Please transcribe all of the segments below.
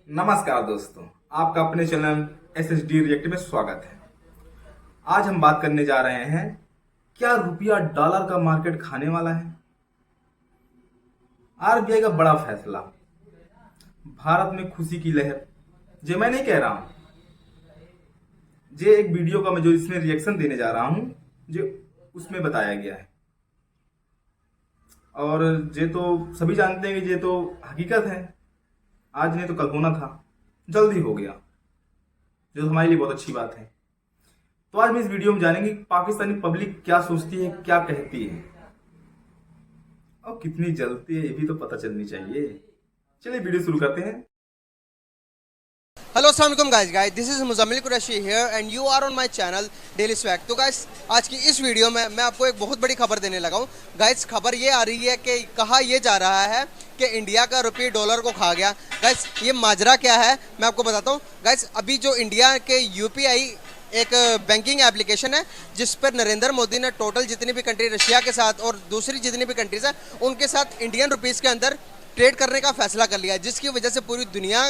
नमस्कार दोस्तों, आपका अपने चैनल SSD रिएक्ट में स्वागत है। आज हम बात करने जा रहे हैं, क्या रुपया डॉलर का मार्केट खाने वाला है? RBI का बड़ा फैसला, भारत में खुशी की लहर। जो मैं नहीं कह रहा हूं, ये एक वीडियो का मैं जो इसमें रिएक्शन देने जा रहा हूं, जो उसमें बताया गया है। और ये तो सभी जानते हैं कि ये तो हकीकत है। आज नहीं तो कल होना था, जल्दी हो गया, जो हमारे लिए बहुत अच्छी बात है। तो आज मैं इस वीडियो में जानेंगे कि पाकिस्तानी पब्लिक क्या सोचती है, क्या कहती है और कितनी जलती है, ये भी तो पता चलनी चाहिए। चलिए वीडियो शुरू करते हैं। हेलो अस्सलाम वालेकुम guys, this is Muzammil Qureshi here and you are on my channel daily swag. तो गाइस, आज की इस वीडियो में मैं आपको एक बहुत बड़ी खबर देने लगा हूँ। गाइस, खबर ये आ रही है कि कहा यह जा रहा है कि इंडिया का रुपये डॉलर को खा गया। गाइस, ये माजरा क्या है मैं आपको बताता हूँ। गाइस, अभी जो इंडिया के UPI एक बैंकिंग एप्लीकेशन है जिस पर नरेंद्र मोदी ने टोटल जितनी भी कंट्री रशिया के साथ और दूसरी जितनी भी कंट्रीज हैं उनके साथ इंडियन रुपीस के अंदर ट्रेड करने का फैसला कर लिया है, जिसकी वजह से पूरी दुनिया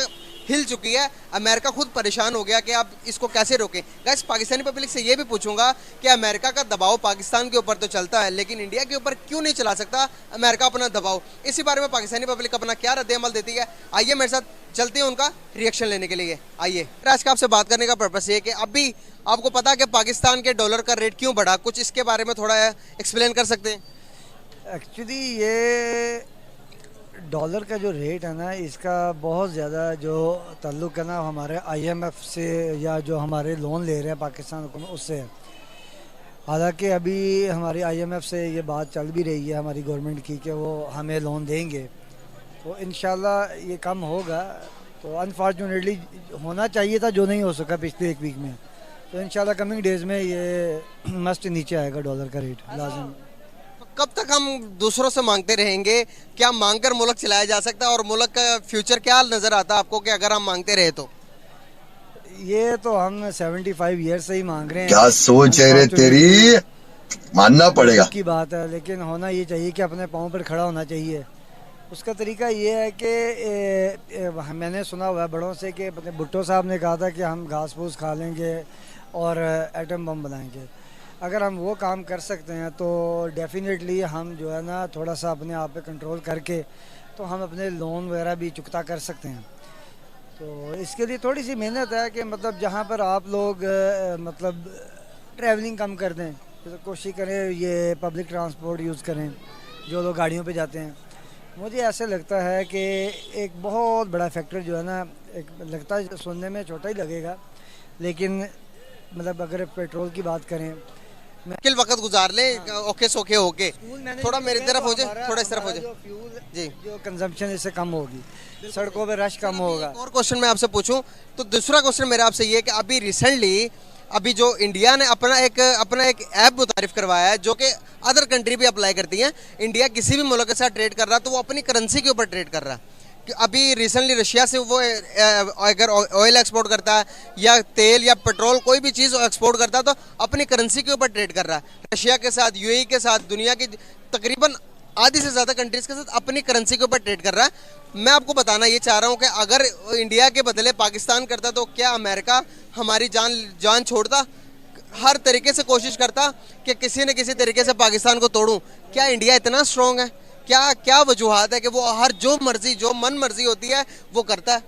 हिल चुकी है। अमेरिका खुद परेशान हो गया कि आप इसको कैसे रोकें। गाइस, पाकिस्तानी पब्लिक से ये भी पूछूंगा कि अमेरिका का दबाव पाकिस्तान के ऊपर तो चलता है, लेकिन इंडिया के ऊपर क्यों नहीं चला सकता अमेरिका अपना दबाव। इसी बारे में पाकिस्तानी पब्लिक अपना क्या रद्द-ए-अमल देती है, आइए मेरे साथ चलते हैं उनका रिएक्शन लेने के लिए। आइए, आज का आपसे बात करने का पर्पस ये कि अभी आपको पता है कि पाकिस्तान के डॉलर का रेट क्यों बढ़ा, कुछ इसके बारे में थोड़ा एक्सप्लेन कर सकते हैं? एक्चुअली ये डॉलर का जो रेट है ना, इसका बहुत ज़्यादा जो ताल्लुक़ है ना हमारे IMF से या जो हमारे लोन ले रहे हैं पाकिस्तान हुकूमत उससे है। हालांकि अभी हमारी IMF से ये बात चल भी रही है हमारी गवर्नमेंट की कि वो हमें लोन देंगे, तो इंशाल्लाह ये कम होगा। तो अनफॉर्चुनेटली होना चाहिए था, जो नहीं हो सका पिछले एक वीक में। तो इंशाल्लाह कमिंग डेज़ में ये मस्ट नीचे आएगा डॉलर का रेट लाजम। कब तक हम दूसरों से मांगते रहेंगे? क्या मांगकर मुल्क चलाया जा सकता है और मुल्क का फ्यूचर क्या नज़र आता है आपको कि अगर हम मांगते रहे तो? ये तो हम 75 ईयर से ही मांग रहे हैं। क्या सोच है रे तेरी, मानना पड़ेगा की बात है, लेकिन होना ये चाहिए कि अपने पाँव पर खड़ा होना चाहिए। उसका तरीका ये है कि मैंने सुना हुआ है बड़ों से कि अपने भुट्टो साहब ने कहा था कि हम घास फूस खा लेंगे और एटम बम बनाएंगे। अगर हम वो काम कर सकते हैं तो डेफिनेटली हम जो है ना थोड़ा सा अपने आप पे कंट्रोल करके तो हम अपने लोन वगैरह भी चुकता कर सकते हैं। तो इसके लिए थोड़ी सी मेहनत है कि मतलब जहाँ पर आप लोग मतलब ट्रैवलिंग कम कर दें, तो कोशिश करें ये पब्लिक ट्रांसपोर्ट यूज़ करें जो लोग गाड़ियों पे जाते हैं। मुझे ऐसे लगता है कि एक बहुत बड़ा फैक्टर जो है ना, एक लगता है सुनने में छोटा ही लगेगा, लेकिन मतलब अगर पेट्रोल की बात करें, मुश्किल वक्त गुजार लें ओके सोखे होके। थोड़ा मेरी तरफ हो जाए, थोड़ा इस तरफ हो जाए जी। जो कंजम्पशन इससे कम होगी, सड़कों पे रश कम होगा। और क्वेश्चन मैं आपसे पूछूं तो दूसरा क्वेश्चन मेरा आपसे ये कि अभी रिसेंटली अभी जो इंडिया ने अपना एक ऐप मुतारिफ करवाया है जो कि अदर कंट्री भी अप्लाई करती हैं। इंडिया किसी भी मुल्क के साथ ट्रेड कर रहा है तो वो अपनी करेंसी के ऊपर ट्रेड कर रहा है। अभी रिसेंटली रशिया से वो अगर ऑयल एक्सपोर्ट करता है या तेल या पेट्रोल कोई भी चीज़ एक्सपोर्ट करता है तो अपनी करेंसी के ऊपर ट्रेड कर रहा है। रशिया के साथ, UAE के साथ, दुनिया की तकरीबन आधी से ज़्यादा कंट्रीज़ के साथ अपनी करेंसी के ऊपर ट्रेड कर रहा है। मैं आपको बताना ये चाह रहा हूँ कि अगर इंडिया के बदले पाकिस्तान करता तो क्या अमेरिका हमारी जान छोड़ता? हर तरीके से कोशिश करता कि किसी न किसी तरीके से पाकिस्तान को तोड़ूं। क्या इंडिया इतना स्ट्रॉन्ग है? क्या वजूहात है कि वो हर जो मन मर्जी होती है वो करता है?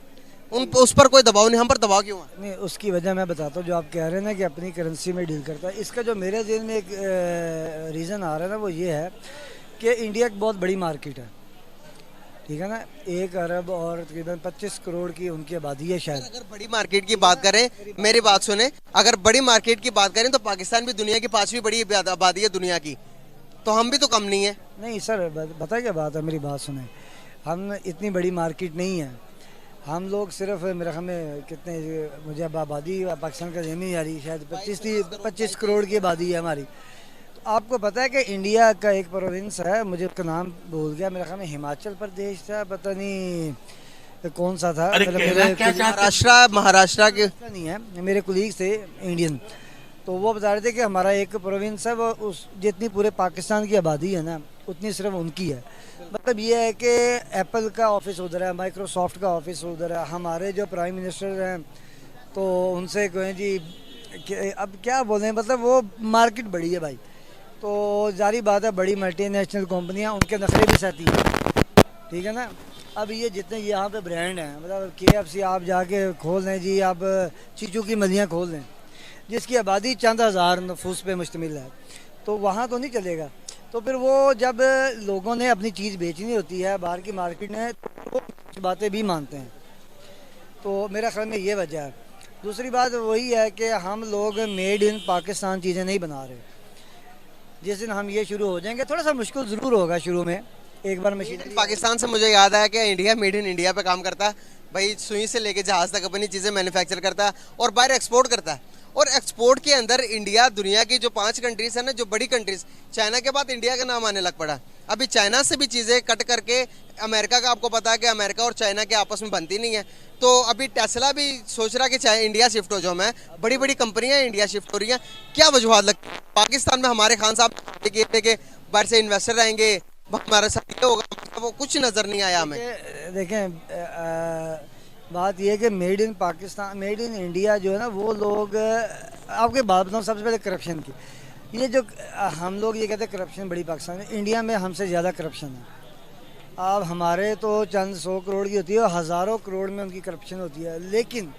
उस पर कोई दबाव नहीं, हम पर दबाव क्यों है? नहीं, उसकी वजह मैं बताता हूँ। जो आप कह रहे हैं ना कि अपनी करेंसी में डील करता है, इसका जो मेरे दिल में एक रीज़न आ रहा है ना, वो ये है कि इंडिया एक बहुत बड़ी मार्केट है, ठीक है ना। 1 अरब और तकरीबन 25 करोड़ की उनकी आबादी है शायद। अगर बड़ी मार्केट की बात करें, मेरी बात सुने, अगर बड़ी मार्केट की बात करें तो पाकिस्तान भी दुनिया की 5वीं बड़ी आबादी है दुनिया की, तो हम भी तो कम नहीं है। नहीं सर, बता क्या बात है, मेरी बात सुने। हम इतनी बड़ी मार्केट नहीं है। हम लोग सिर्फ मेरे ख्याल में कितने, मुझे अब आबादी पाकिस्तान का ज़हन नहीं आ रही, शायद 25 करोड़ की आबादी है हमारी। तो आपको पता है कि इंडिया का एक प्रोविंस है, मुझे उसका नाम भूल गया, मेरे ख्याल में हिमाचल प्रदेश था, पता नहीं कौन सा था। महाराष्ट्र के नहीं है, मेरे कुलीग थे इंडियन, तो वो बता रहे थे कि हमारा एक प्रोविंस है, वो उस जितनी पूरे पाकिस्तान की आबादी है ना उतनी सिर्फ उनकी है। मतलब ये है कि एप्पल का ऑफिस उधर है, माइक्रोसॉफ्ट का ऑफिस उधर है, हमारे जो प्राइम मिनिस्टर हैं तो उनसे कहें जी अब क्या बोलें, मतलब वो मार्केट बड़ी है भाई, तो जारी बात है बड़ी मल्टीनेशनल कंपनियां उनके नखरे भी सहती हैं, ठीक है ना। अब ये जितने यहाँ पे ब्रांड हैं, मतलब KFC आप जाके खोल लें जी, आप चीचू की मलियाँ खोल लें जिसकी आबादी चंद हज़ार नफूस पे मुश्तमिल है, तो वहाँ तो नहीं चलेगा। तो फिर वो जब लोगों ने अपनी चीज़ बेचनी होती है बाहर की मार्केट में तो वो कुछ बातें भी मानते हैं, तो मेरा ख्याल में ये वजह है। दूसरी बात वही है कि हम लोग मेड इन पाकिस्तान चीज़ें नहीं बना रहे। जिस दिन हम ये शुरू हो जाएंगे, थोड़ा सा मुश्किल ज़रूर होगा शुरू में, एक बार मशीनरी पाकिस्तान से मुझे याद आया कि इंडिया मेड इन इंडिया पे काम करता है भाई, सुई से लेके जहाज तक अपनी चीज़ें मैन्युफैक्चर करता है और बाहर एक्सपोर्ट करता है। और एक्सपोर्ट के अंदर इंडिया दुनिया की जो 5 कंट्रीज है ना, जो बड़ी कंट्रीज, चाइना के बाद इंडिया का नाम आने लग पड़ा। अभी चाइना से भी चीज़ें कट करके अमेरिका का, आपको पता है कि अमेरिका और चाइना के आपस में बनती नहीं है, तो अभी टेस्ला भी सोच रहा कि चाहे इंडिया शिफ्ट हो जाओ मैं, बड़ी बड़ी कंपनियां इंडिया शिफ्ट हो रही हैं। क्या वजूहत लगती है? पाकिस्तान में हमारे खान साहब के बाहर से इन्वेस्टर आएंगे, हमारे साथ ये होगा, वो कुछ नज़र नहीं आया हमें। देखें बात यह है कि made in Pakistan, made in India जो है ना, वो लोग आपके बात बताऊँ सबसे पहले करप्शन की। ये जो हम लोग ये कहते हैं करप्शन बड़ी पाकिस्तान में, इंडिया में हमसे ज़्यादा करप्शन है। अब हमारे तो चंद 100 करोड़ की होती है और हज़ारों करोड़ में उनकी करप्शन होती है, लेकिन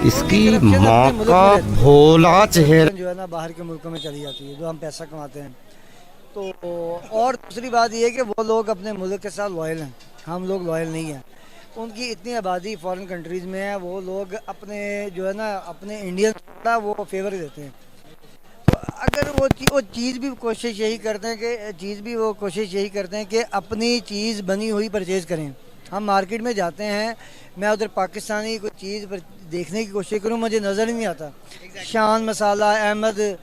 इसकी माँ का भोला चेहरा जो है ना बाहर के मुल्कों में चली जाती है, जो हम पैसा कमाते हैं। तो और दूसरी बात ये है कि वो लोग अपने मुल्क के साथ लॉयल हैं, हम लोग लॉयल नहीं हैं। उनकी इतनी आबादी फॉरेन कंट्रीज़ में है, वो लोग अपने जो है ना अपने इंडियन का वो फेवर देते हैं। तो अगर वो चीज़ भी कोशिश यही करते हैं कि अपनी चीज़ बनी हुई परचेज़ करें। हम मार्केट में जाते हैं, मैं उधर पाकिस्तानी कोई चीज़ पर देखने की कोशिश करूँ, मुझे नज़र ही नहीं आता। शान मसाला, अहमद,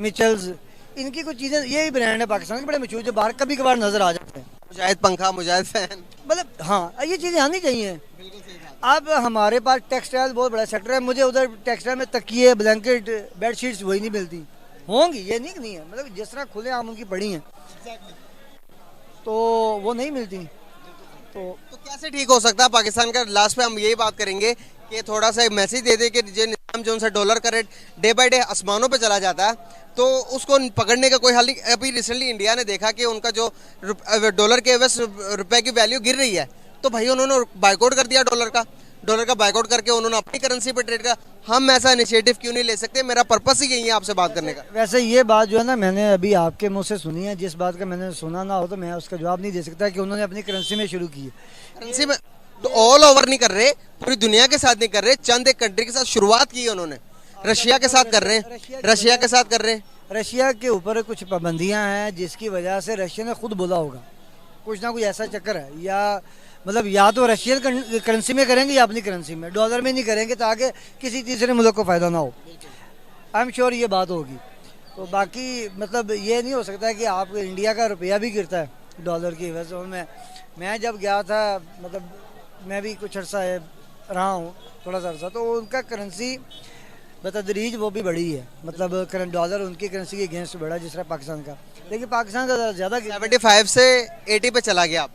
मिचल्स, इनकी कुछ चीज़ें, यही ब्रांड है पाकिस्तान के बड़े मशहूर, जो बाहर कभी कभार नज़र आ जाते हैं। मुजाहिद पंखा, मुजाहिद फैन, मतलब हाँ, ये चीज़ें आनी चाहिए। अब हमारे पास टेक्सटाइल बहुत बड़ा सेक्टर है, मुझे उधर टेक्सटाइल में तकिए, ब्लैंकेट, बेडशीट्स वही नहीं मिलती। होंगी, ये नहीं है, मतलब जिस तरह खुले आम उनकी पड़ी हैं तो वो नहीं मिलती। तो कैसे ठीक हो सकता है पाकिस्तान का? लास्ट पे हम यही बात करेंगे कि थोड़ा सा मैसेज दे दे कि जो निज़ाम जो उनसे डॉलर का रेट डे बाय डे आसमानों पे चला जाता है, तो उसको पकड़ने का कोई हल नहीं। अभी रिसेंटली इंडिया ने देखा कि उनका जो डॉलर के एवज रुपए की वैल्यू गिर रही है, तो भाई उन्होंने बाइकआउट कर दिया डॉलर का बाइकआउट करके उन्होंने अपनी करेंसी पे ट्रेड किया। हम ऐसा इनिशिएटिव क्यों नहीं ले सकते? मेरा पर्पस ही यही है आपसे बात करने का। वैसे ये बात जो है ना मैंने अभी आपके मुंह से सुनी है, जिस बात का मैंने सुना ना हो तो मैं उसका जवाब नहीं दे सकता कि उन्होंने अपनी करेंसी में शुरू की है। करेंसी में तो ऑल ओवर नहीं कर रहे, पूरी दुनिया के साथ नहीं कर रहे, चंद एक कंट्री के साथ शुरुआत की है उन्होंने। रशिया के साथ कर रहे हैं, रशिया के ऊपर कुछ पाबंदियां हैं जिसकी वजह से रशिया ने खुद बोला होगा, कुछ ना कुछ ऐसा चक्कर है, या मतलब या तो रशियन करेंसी में करेंगे या अपनी करेंसी में, डॉलर में नहीं करेंगे ताकि किसी तीसरे मुल्क को फ़ायदा ना हो। आई एम श्योर ये बात होगी। तो बाकी मतलब ये नहीं हो सकता कि आप इंडिया का रुपया भी गिरता है डॉलर की वजह से। मैं जब गया था, मतलब मैं भी कुछ अर्सा रहा हूँ, थोड़ा सा अर्सा, तो उनका करेंसी बतदरीज वो भी बढ़ी है, मतलब डॉलर उनकी करेंसी के अगेंस्ट बढ़ा जिस तरह पाकिस्तान का, लेकिन पाकिस्तान का ज़्यादा 75 से 80 पे चला गया।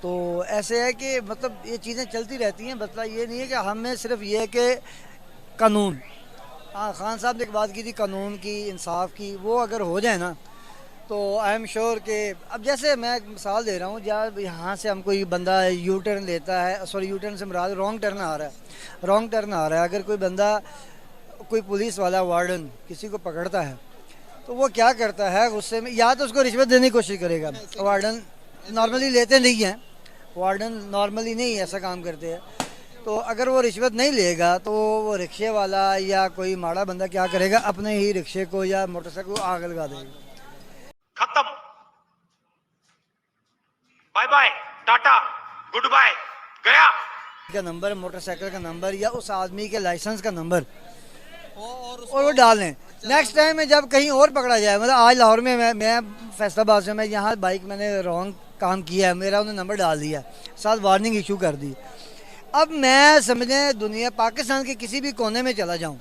तो ऐसे है कि मतलब ये चीज़ें चलती रहती हैं। मतलब ये नहीं है कि हमें सिर्फ ये है कि कानून, हाँ खान साहब ने एक बात की थी कानून की, इंसाफ की, वो अगर हो जाए ना तो आई एम श्योर कि अब जैसे मैं एक मिसाल दे रहा हूँ, जब यहाँ से हम कोई बंदा यू टर्न लेता है, सॉरी यू टर्न से मुराद रॉन्ग टर्न आ रहा है, अगर कोई बंदा, कोई पुलिस वाला वार्डन किसी को पकड़ता है तो वो क्या करता है गुस्से में, या तो उसको रिश्वत देने की कोशिश करेगा। वार्डन नॉर्मली लेते नहीं हैं, वार्डन नॉर्मली नहीं ऐसा काम करते हैं। तो अगर वो रिश्वत नहीं लेगा तो वो रिक्शे वाला या कोई माड़ा बंदा क्या करेगा, अपने ही रिक्शे को या मोटरसाइकिल को आग लगा देगा। खत्म, bye bye, tata, goodbye, गया का नंबर, मोटरसाइकिल का नंबर या उस आदमी के लाइसेंस का नंबर और वो डाल लें। नेक्स्ट टाइम में जब कहीं और पकड़ा जाए, मतलब आज लाहौर में मैं फैसलाबाद से, मैं यहाँ बाइक मैंने रॉन्ग काम किया है, मेरा उन्होंने नंबर डाल दिया, साथ वार्निंग इशू कर दी। अब मैं समझें दुनिया पाकिस्तान के किसी भी कोने में चला जाऊँ,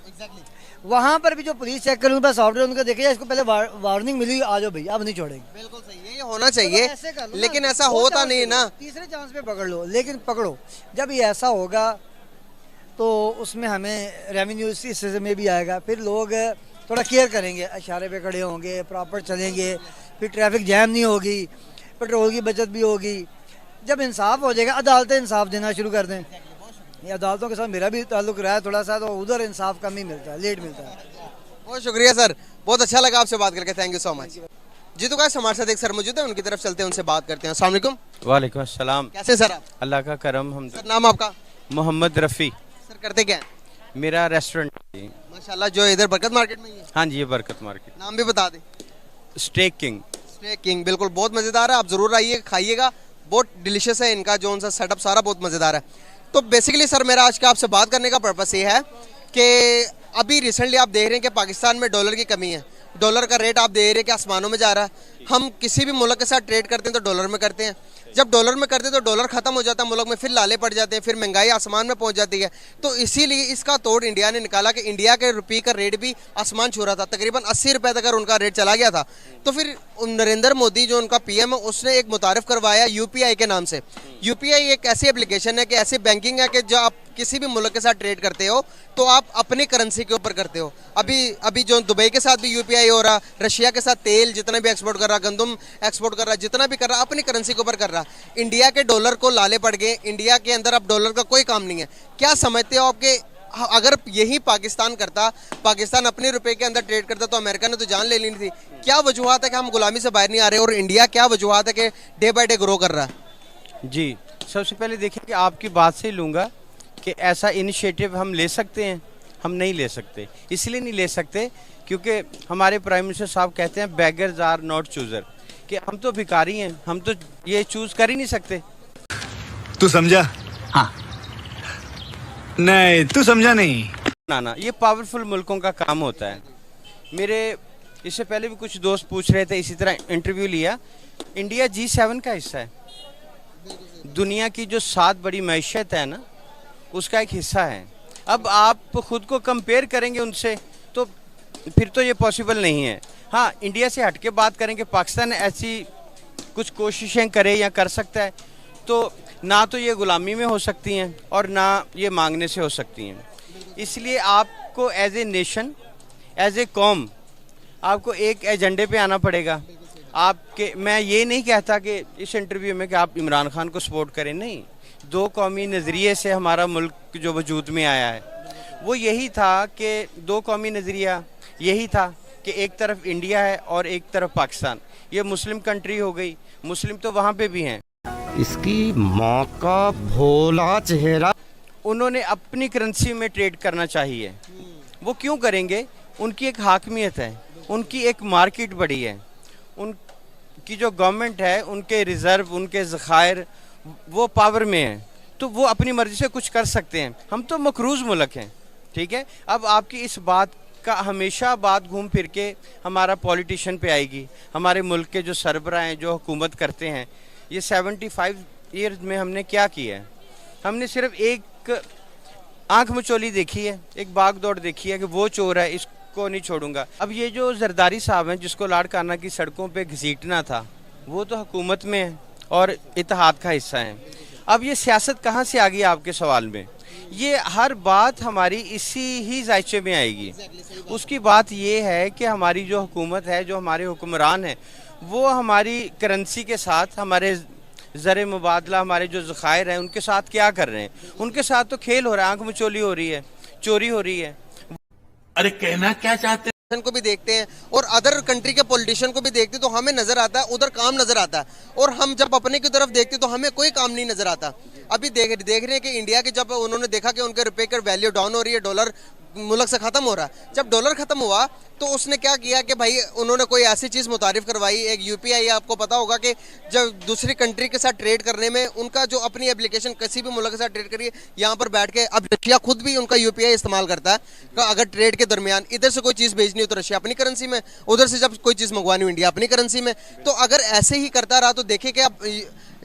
वहाँ पर भी जो पुलिस चेक करें, उनके पास सॉफ्टवेयर उनको देखे, इसको पहले वार्निंग मिली, आ जाओ भाई, अब नहीं छोड़ेंगे। बिल्कुल सही है, ये होना चाहिए, ऐसे कर लो ना, लेकिन ऐसा दो होता चांस नहीं पे ना। लो, तीसरे चांस पे पकड़ लो, लेकिन पकड़ो। जब ये ऐसा होगा तो उसमें हमें रेवेन्यू इस हिस्से में भी आएगा, फिर लोग थोड़ा केयर करेंगे, इशारे पे खड़े होंगे, प्रॉपर चलेंगे, फिर ट्रैफिक जैम नहीं होगी, पेट्रोल की बचत भी होगी। जब इंसाफ हो जाएगा, अदालतें इंसाफ देना शुरू कर दें। ये अदालतों के साथ मेरा भी ताल्लुक रहा है थोड़ा सा, तो उधर इंसाफ कम ही मिलता है, लेट मिलता है। बहुत शुक्रिया सर, बहुत अच्छा लगा आपसे बात करके, थैंक यू सो मच। जी तो गाइस हमारे साथ एक सर मौजूद है, उनकी तरफ चलते हैं, उनसे बात करते हैं। अस्सलाम वालेकुम। वालेकुम अस्सलाम। कैसे सर आप? अल्लाह का करम। हम सर नाम आपका? मोहम्मद रफ़ी। सर करते क्या हैं? मेरा रेस्टोरेंट है। माशाल्लाह, जो इधर बरकत मार्केट में ही है। हाँ जी, ये बरकत मार्केट। नाम भी बता दें। Stake king. स्टेक किंग, बिल्कुल बहुत मज़ेदार है, आप ज़रूर आइए, खाइएगा, बहुत डिलीशियस है इनका जो उनका सेटअप सारा बहुत मज़ेदार है। तो बेसिकली सर मेरा आज का आपसे बात करने का पर्पस ये है कि अभी रिसेंटली आप देख रहे हैं कि पाकिस्तान में डॉलर की कमी है, डॉलर का रेट आप देख रहे हैं कि आसमानों में जा रहा है। हम किसी भी मुल्क के साथ ट्रेड करते हैं तो डॉलर में करते हैं, जब डॉलर में करते हैं तो डॉलर खत्म हो जाता है मुल्क में, फिर लाले पड़ जाते हैं, फिर महंगाई आसमान में पहुंच जाती है। तो इसीलिए इसका तोड़ इंडिया ने निकाला कि इंडिया के रुपये का रेट भी आसमान छू रहा था, तकरीबन 80 रुपये तक उनका रेट चला गया था। तो फिर नरेंद्र मोदी जो उनका पीएम है, उसने एक मुतारिफ करवाया यूपीआई के नाम से। यूपीआई एक ऐसी एप्लीकेशन है कि ऐसी बैंकिंग है कि जो आप किसी भी मुल्क के साथ ट्रेड करते हो तो आप अपनी करेंसी के ऊपर करते हो। अभी जो दुबई के साथ भी यूपीआई हो रहा, रशिया के साथ तेल जितना भी एक्सपोर्ट कर रहा, गंदम एक्सपोर्ट कर रहा, जितना भी कर रहा अपनी करेंसी के ऊपर कर रहा। इंडिया के डॉलर को लाले पड़ गए, इंडिया के अंदर अब डॉलर का कोई काम नहीं है। क्या समझते हो आपके, अगर यही पाकिस्तान करता, पाकिस्तान अपने रुपए के अंदर ट्रेड करता तो अमेरिका ने तो जान ले लेनी थी। क्या वजूहत है कि हम गुलामी से बाहर नहीं आ रहे, और इंडिया क्या वजूहत है कि डे बाय डे ग्रो कर रहा है? जी, सबसे पहले देखिए कि आपकी बात से लूँगा कि ऐसा इनिशिएटिव हम ले सकते हैं, हम नहीं ले सकते। इसलिए नहीं ले सकते क्योंकि हमारे प्राइम मिनिस्टर साहब कहते हैं बेगर्स आर नॉट चूज़र, कि हम तो भिखारी हैं, हम तो ये चूज़ कर ही नहीं सकते। तू समझा? हाँ। नहीं, तू समझा नहीं। ना, ये पावरफुल मुल्कों का काम होता है। मेरे इससे पहले भी कुछ दोस्त पूछ रहे थे, इसी तरह इंटरव्यू लिया। इंडिया G7 का हिस्सा है, दुनिया की जो 7 बड़ी मैशियत है ना, उसका एक हिस्सा है। अब आप खुद को कंपेयर करेंगे उनसे तो फिर तो ये पॉसिबल नहीं है। हाँ, इंडिया से हटके बात करेंगे, पाकिस्तान ऐसी कुछ कोशिशें करे या कर सकता है, तो ना तो ये गुलामी में हो सकती हैं और ना ये मांगने से हो सकती हैं। इसलिए आपको as a nation, as a कौम, आपको एक एजेंडे पे आना पड़ेगा। आपके, मैं ये नहीं कहता कि इस इंटरव्यू में कि आप इमरान खान को सपोर्ट करें, नहीं। 2 कौमी नज़रिए से हमारा मुल्क जो वजूद में आया है वो यही था कि 2 कौमी नज़रिया यही था कि एक तरफ इंडिया है और एक तरफ पाकिस्तान। ये मुस्लिम कंट्री हो गई, मुस्लिम तो वहाँ पे भी हैं। इसकी माँ का भोला चेहरा। उन्होंने अपनी करेंसी में ट्रेड करना चाहिए। वो क्यों करेंगे? उनकी एक हाकमियत है, उनकी एक मार्केट बड़ी है, उनकी जो गवर्नमेंट है, उनके रिज़र्व, उनके ज़खायर वो पावर में है, तो वो अपनी मर्ज़ी से कुछ कर सकते हैं। हम तो मकरूज़ मुल्क हैं, ठीक है। अब आपकी इस बात का हमेशा बात घूम फिर के हमारा पॉलिटिशियन पे आएगी। हमारे मुल्क के जो सरबराह हैं, जो हुकूमत करते हैं, ये 75 ईयर्स में हमने क्या किया है? हमने सिर्फ एक आंख मचोली देखी है, एक भाग दौड़ देखी है कि वो चोर है, इसको नहीं छोड़ूंगा। अब ये जो जरदारी साहब हैं, जिसको लाड़काना की सड़कों पे घसीटना था, वो तो हुकूमत में है और इत्तेहाद का हिस्सा है। अब ये सियासत कहाँ से आ गई आपके सवाल में? ये हर बात हमारी इसी ही जायचे में आएगी। उसकी बात ये है कि हमारी जो हुकूमत है, जो हमारे हुक्मरान हैं, वो हमारी करेंसी के साथ, हमारे ज़र मुबादला, हमारे जो ज़खायर हैं, उनके साथ क्या कर रहे हैं? उनके साथ तो खेल हो रहा है, आंख मचोली हो रही है, चोरी हो रही है। अरे कहना क्या चाहते को भी देखते हैं और अदर कंट्री के पॉलिटिशियन को भी देखते हैं तो हमें नजर आता है उधर काम नजर आता है, और हम जब अपने की तरफ देखते हैं तो हमें कोई काम नहीं नजर आता। अभी देख रहे हैं कि इंडिया के, जब उन्होंने देखा कि उनके रुपए की वैल्यू डाउन हो रही है, डॉलर मुल्क से ख़त्म हो रहा है, जब डॉलर ख़त्म हुआ तो उसने क्या किया कि भाई उन्होंने कोई ऐसी चीज़ मुतारिफ करवाई, एक यूपीआई। आपको पता होगा कि जब दूसरी कंट्री के साथ ट्रेड करने में उनका जो अपनी एप्लीकेशन, किसी भी मुल्क के साथ ट्रेड करिए, यहाँ पर बैठ के, अब रशिया खुद भी उनका यूपीआई इस्तेमाल करता है। अगर ट्रेड के दरमियान इधर से कोई चीज़ भेजनी हो तो रशिया अपनी करेंसी में, उधर से जब कोई चीज़ मंगवानी हो इंडिया अपनी करेंसी में। तो अगर ऐसे ही करता रहा तो देखिए कि अब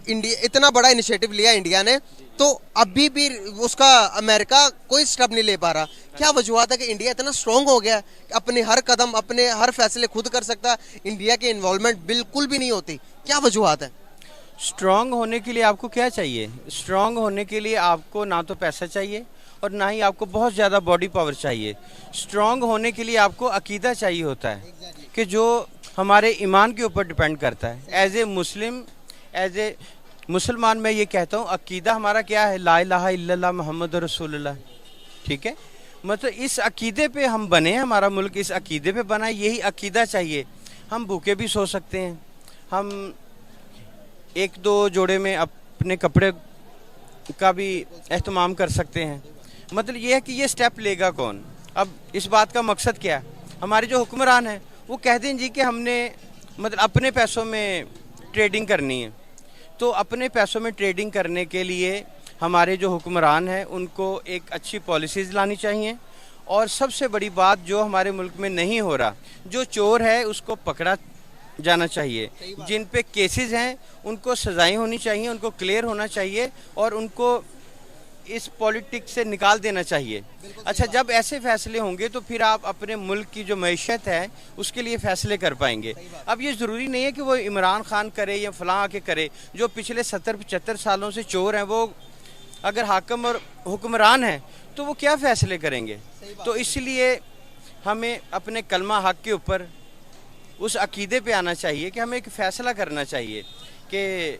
इंडिया इतना बड़ा इनिशिएटिव लिया इंडिया ने, तो अभी भी उसका अमेरिका कोई स्टेप नहीं ले पा रहा। क्या वजूहत है कि इंडिया इतना स्ट्रांग हो गया कि अपने हर कदम, अपने हर फैसले खुद कर सकता है, इंडिया की इन्वॉल्वमेंट बिल्कुल भी नहीं होती? क्या वजूहत है? स्ट्रांग होने के लिए आपको क्या चाहिए? स्ट्रांग होने के लिए आपको ना तो पैसा चाहिए और ना ही आपको बहुत ज़्यादा बॉडी पावर चाहिए। स्ट्रांग होने के लिए आपको अकीदा चाहिए होता है कि जो हमारे ईमान के ऊपर डिपेंड करता है। एज ए मुसलमान मैं ये कहता हूँ, अकीदा हमारा क्या है? ला इलाहा इल्लल्लाह मुहम्मद रसूलुल्लाह। ठीक है, मतलब इस अकीदे पे हम बने हैं, हमारा मुल्क इस अकीदे पे बना है, यही अकीदा चाहिए। हम भूखे भी सो सकते हैं, हम एक दो जोड़े में अपने कपड़े का भी एहतमाम कर सकते हैं। मतलब ये है कि ये स्टेप लेगा कौन? अब इस बात का मकसद क्या है? हमारे जो हुक्मरान हैं वो कहते हैं जी कि हमने मतलब अपने पैसों में ट्रेडिंग करनी है। तो अपने पैसों में ट्रेडिंग करने के लिए हमारे जो हुक्मरान हैं उनको एक अच्छी पॉलिसीज़ लानी चाहिए। और सबसे बड़ी बात जो हमारे मुल्क में नहीं हो रहा, जो चोर है उसको पकड़ा जाना चाहिए, जिन पे केसेस हैं उनको सजाएं होनी चाहिए, उनको क्लियर होना चाहिए और उनको इस पॉलिटिक्स से निकाल देना चाहिए। अच्छा, जब ऐसे फैसले होंगे तो फिर आप अपने मुल्क की जो मैशत है उसके लिए फैसले कर पाएंगे। अब ये ज़रूरी नहीं है कि वो इमरान खान करे या फलां आके करे। जो पिछले 70-75 सालों से चोर हैं वो अगर हाकम और हुक्मरान हैं तो वो क्या फ़ैसले करेंगे? तो इसलिए हमें अपने कलमा हक के ऊपर उस अकीदे पे आना चाहिए कि हमें एक फ़ैसला करना चाहिए कि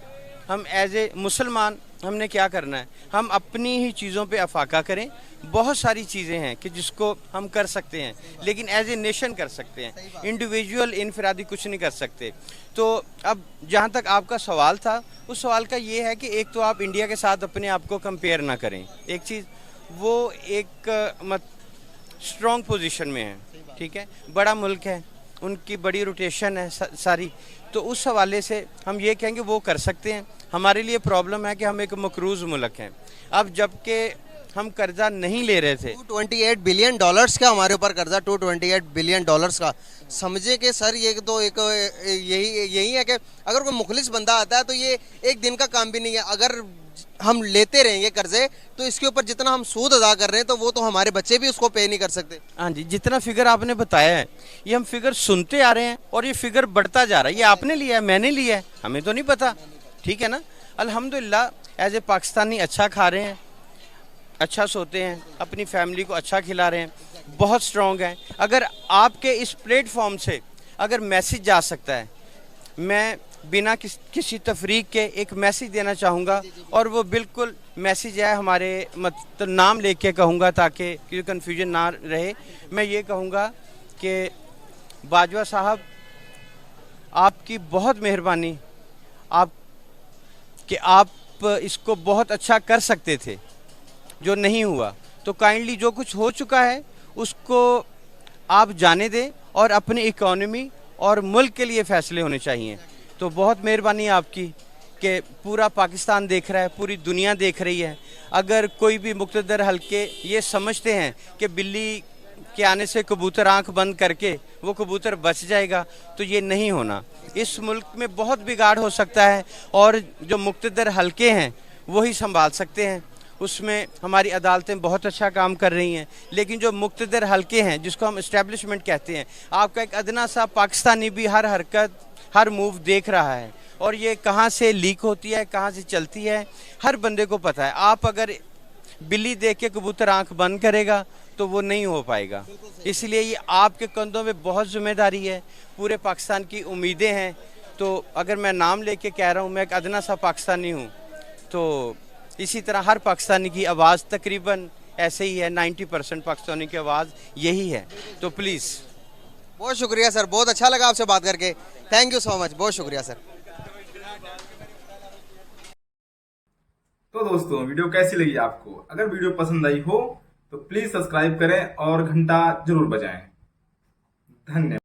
हम एज ए मुसलमान हमने क्या करना है। हम अपनी ही चीज़ों पे अफाका करें। बहुत सारी चीज़ें हैं कि जिसको हम कर सकते हैं, लेकिन एज ए नेशन कर सकते हैं, इंडिविजुअल इनफरादी कुछ नहीं कर सकते। तो अब जहाँ तक आपका सवाल था, उस सवाल का ये है कि एक तो आप इंडिया के साथ अपने आप को कंपेयर ना करें। एक चीज़ वो एक स्ट्रॉन्ग पोजीशन में है, ठीक है, बड़ा मुल्क है, उनकी बड़ी रोटेशन है सारी, तो उस हवाले से हम ये कहेंगे वो कर सकते हैं। हमारे लिए प्रॉब्लम है कि हम एक मकरूज़ मुल्क हैं। अब जबकि हम कर्जा नहीं ले रहे थे, $228 बिलियन का हमारे ऊपर कर्जा, $228 बिलियन का। समझे कि सर ये तो एक यही है कि अगर कोई मुखलिस बंदा आता है तो ये एक दिन का काम भी नहीं है। अगर हम लेते रहेंगे कर्जे तो इसके ऊपर जितना हम सूद अदा कर रहे हैं तो वो तो हमारे बच्चे भी उसको पे नहीं कर सकते। हाँ जी, जितना फिगर आपने बताया है ये हम फिगर सुनते आ रहे हैं और ये फिगर बढ़ता जा रहा है। ये आपने लिया है, मैंने लिया है, हमें तो नहीं पता, ठीक है ना। अल्हम्दुलिल्लाह एज ए पाकिस्तानी अच्छा खा रहे हैं, अच्छा सोते हैं, अपनी फैमिली को अच्छा खिला रहे हैं, बहुत स्ट्रॉन्ग हैं। अगर आपके इस प्लेटफॉर्म से अगर मैसेज जा सकता है, मैं बिना किसी तफरीक के एक मैसेज देना चाहूँगा और वो बिल्कुल मैसेज है हमारे मतलब नाम लेके कहूँगा ताकि कोई कन्फ्यूजन ना रहे। मैं ये कहूँगा कि बाजवा साहब आपकी बहुत मेहरबानी, आप इसको बहुत अच्छा कर सकते थे, जो नहीं हुआ। तो काइंडली जो कुछ हो चुका है उसको आप जाने दें और अपनी इकोनॉमी और मुल्क के लिए फ़ैसले होने चाहिए। तो बहुत मेहरबानी आपकी कि पूरा पाकिस्तान देख रहा है, पूरी दुनिया देख रही है। अगर कोई भी मुक़्तदर हल्के ये समझते हैं कि बिल्ली के आने से कबूतर आंख बंद करके वो कबूतर बच जाएगा, तो ये नहीं होना। इस मुल्क में बहुत बिगाड़ हो सकता है और जो मुक़्तदर हल्के हैं वही संभाल सकते हैं। उसमें हमारी अदालतें बहुत अच्छा काम कर रही हैं, लेकिन जो मुक़्तदर हल्के हैं जिसको हम इस्टेब्लिशमेंट कहते हैं, आपका एक अदना सा पाकिस्तानी भी हर हरकत हर मूव देख रहा है और ये कहाँ से लीक होती है, कहाँ से चलती है, हर बंदे को पता है। आप अगर बिल्ली देख के कबूतर आंख बंद करेगा तो वो नहीं हो पाएगा। इसलिए ये आपके कंधों में बहुत जिम्मेदारी है, पूरे पाकिस्तान की उम्मीदें हैं। तो अगर मैं नाम लेके कह रहा हूँ मैं एक अदना सा पाकिस्तानी हूँ, तो इसी तरह हर पाकिस्तानी की आवाज़ तकरीबन ऐसे ही है, 90% पाकिस्तानी की आवाज़ यही है। तो प्लीज़ बहुत शुक्रिया सर, बहुत अच्छा लगा आपसे बात करके। थैंक यू सो मच, बहुत शुक्रिया सर। तो दोस्तों वीडियो कैसी लगी आपको? अगर वीडियो पसंद आई हो तो प्लीज सब्सक्राइब करें और घंटा जरूर बजाएं। धन्यवाद।